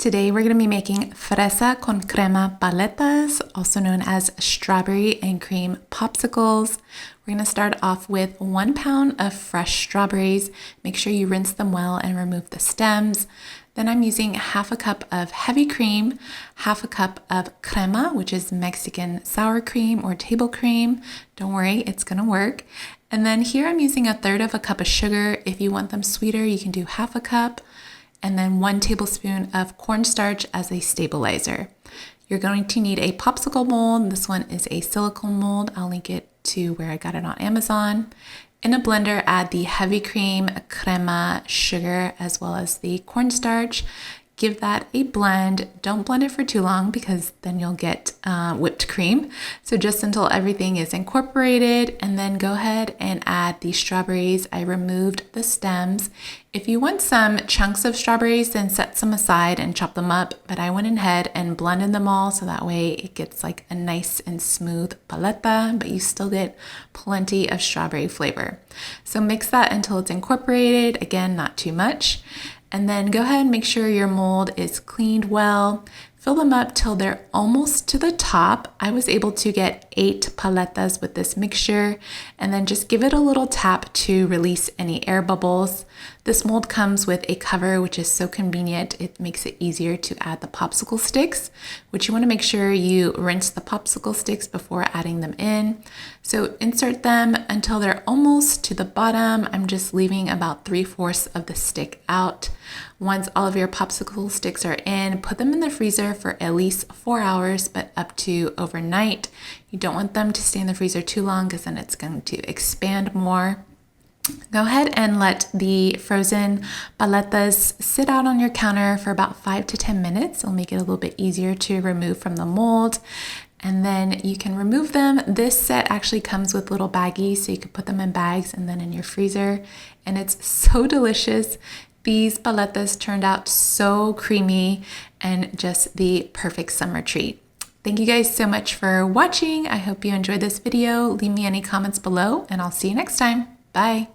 Today we're going to be making fresa con crema paletas, also known as strawberry and cream popsicles. We're going to start off with 1 pound of fresh strawberries. Make sure you rinse them well and remove the stems. Then I'm using half a cup of heavy cream, half a cup of crema, which is Mexican sour cream or table cream. Don't worry, it's going to work. And then here I'm using 1/3 of a cup of sugar. If you want them sweeter, you can do half a cup. And then 1 tablespoon of cornstarch as a stabilizer. You're going to need a popsicle mold. This one is a silicone mold. I'll link it to where I got it on Amazon. In a blender, add the heavy cream, crema, sugar, as well as the cornstarch. Give that a blend. Don't blend it for too long because then you'll get whipped cream. So just until everything is incorporated, and then go ahead and add the strawberries. I removed the stems. If you want some chunks of strawberries, then set some aside and chop them up. But I went ahead and blended them all so that way it gets like a nice and smooth paleta, but you still get plenty of strawberry flavor. So mix that until it's incorporated. Again, not too much. And then go ahead and make sure your mold is cleaned well. Fill them up till they're almost to the top. I was able to get 8 paletas with this mixture, and then just give it a little tap to release any air bubbles. This mold comes with a cover, which is so convenient. It makes it easier to add the popsicle sticks, which you want to make sure you rinse the popsicle sticks before adding them in. So insert them until they're almost to the bottom. I'm just leaving about 3/4 of the stick out. Once all of your popsicle sticks are in, put them in the freezer for at least 4 hours, but up to overnight. You don't want them to stay in the freezer too long because then it's going to expand more. Go ahead and let the frozen paletas sit out on your counter for about 5 to 10 minutes. It'll make it a little bit easier to remove from the mold. And then you can remove them. This set actually comes with little baggies, so you can put them in bags and then in your freezer. And it's so delicious. These paletas turned out so creamy and just the perfect summer treat. Thank you guys so much for watching. I hope you enjoyed this video. Leave me any comments below and I'll see you next time. Bye.